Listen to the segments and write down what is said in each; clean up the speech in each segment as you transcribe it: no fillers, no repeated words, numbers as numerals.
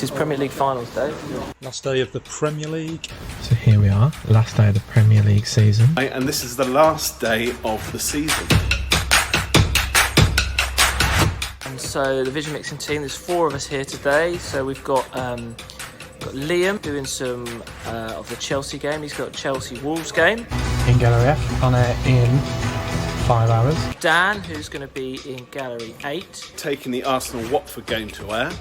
Mix's Premier League finals day. Last day of the Premier League. So here we are, last day of the Premier League season. And this is the last day of the season. And so the Vision Mixing team, there's 4 of us here today. So we've got Liam doing some of the Chelsea game. He's got Chelsea Wolves game. In Gallery F, on air in 5 hours. Dan, who's going to be in Gallery 8. Taking the Arsenal Watford game to air.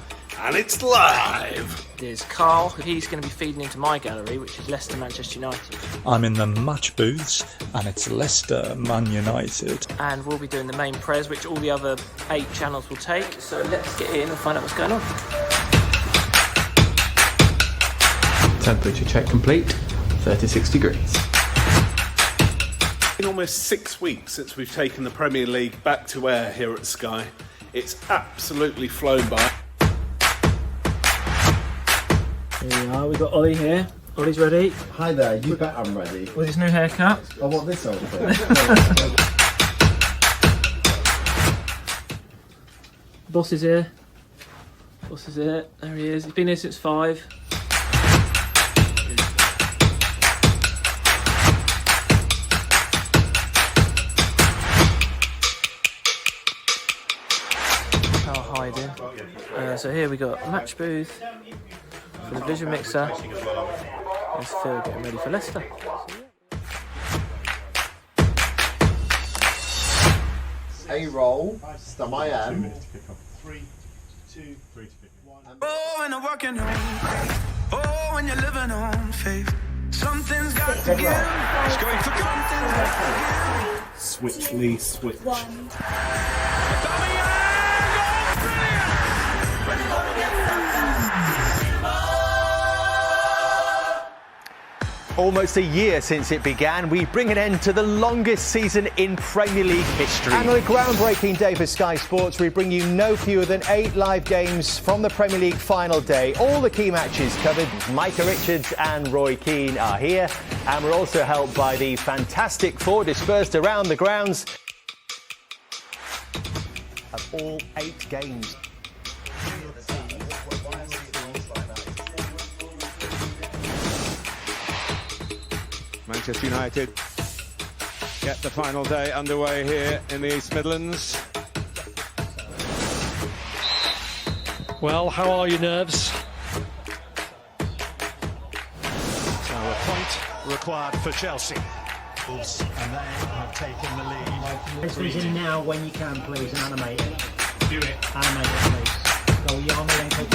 And it's live! There's Carl, he's going to be feeding into my gallery, which is Leicester Manchester United. I'm in the match booths and it's Leicester Man United. And we'll be doing the main prez, which all the other 8 channels will take. So let's get in and find out what's going on. Temperature check complete, 36 degrees. It's been almost 6 weeks since we've taken the Premier League back to air here at Sky. It's absolutely flown by. Here we are, we've got Ollie here. Ollie's ready. Hi there, you bet I'm ready. With his new haircut. I want this over there. Boss is here. Boss is here. There he is. He's been here since 5. Can't hide him. So here we got a match booth for the Vision Mixer. There's Phil getting ready for Leicester. A-roll, stem I am. 3, 2, 3 to pick. 1. Oh, when I'm working home. Oh, when you're living on faith. Something's got to give. It's going for something. Switch, Lee, switch. Almost a year since it began, we bring an end to the longest season in Premier League history. And on a groundbreaking day for Sky Sports, we bring you no fewer than 8 live games from the Premier League final day. All the key matches covered. Micah Richards and Roy Keane are here. And we're also helped by the Fantastic Four dispersed around the grounds of all 8 games. Manchester United get the final day underway here in the East Midlands. Well, how are your nerves? So a point required for Chelsea. And they have taken the lead. This is in now when you can, please, and animate it. Do it. Animate it, please. Go Yarmolenko.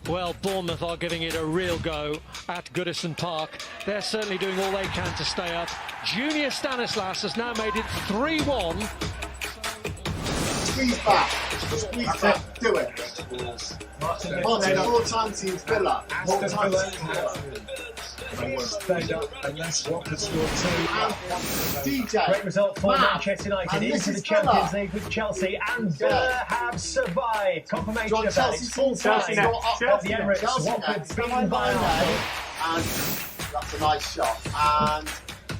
Well, Bournemouth are giving it a real go at Goodison Park. They're certainly doing all they can to stay up. Junior Stanislas has now made it 3-1. Squeeze back. Squeeze back. Do it. Martin, 4 times he's Villa. 1 time Stayed up unless Watford scored 2. DJ. Great result for Matt. Manchester United And into the Mrs. Champions Villa. League with Chelsea, and Villa have survived. Confirmation John of that. Chelsea It's full time Chelsea at Chelsea the Emirates. Chelsea Watford next. beaten by Arsenal. And that's a nice shot. And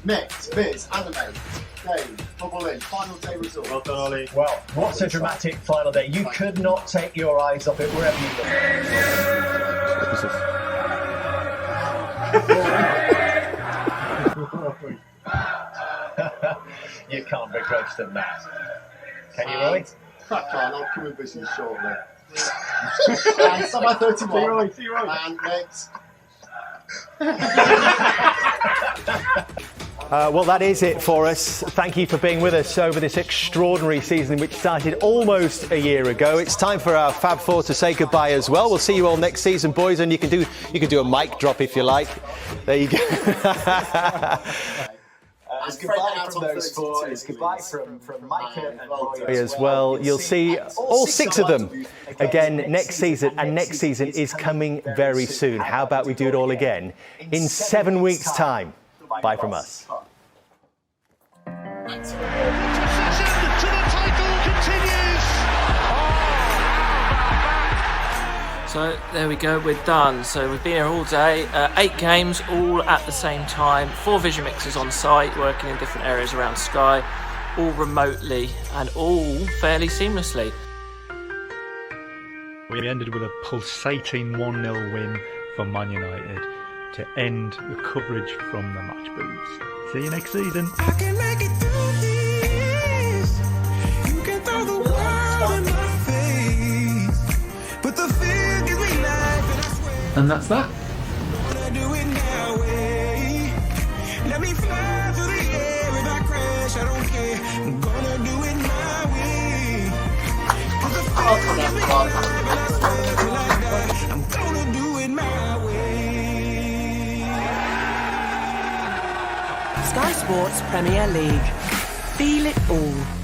Mix, Biz, Animate, Dave, Bubble in, final day result. Well done, Ollie. Well, what a dramatic final day. You could not take your eyes off it wherever you look. You can't begrudge them that. Can you, Roy? Crack on, I'll come and visit you shortly. And Summer 31. And Mix. Well, that is it for us. Thank you for being with us over this extraordinary season, which started almost a year ago. It's time for our Fab Four to say goodbye as well. We'll see you all next season, boys, and you can do a mic drop if you like. There you go. It's goodbye from those 4. It's goodbye from Micah and Roy as well. You'll see all 6 of them again next season, and next season is coming very soon. How about we do it all again in 7 weeks' time? Bye from us. So there we go, we're done. So we've been here all day, 8 games all at the same time, 4 Vision Mixers on site working in different areas around Sky. all remotely and all fairly seamlessly. We ended with a pulsating 1-0 win for Man United to end the coverage from the match booths. See you next season. I can make it through this. You can throw the world in my face, but the fear gives me life, and I swear. And that's that. Wanna do it my way. Let me fly through the air. If I crash, I don't care. I'm gonna do it my way. 'Cause the fear gives me life, and I swear till I die, I'm gonna do it my way. Sky Sports Premier League. Feel it all.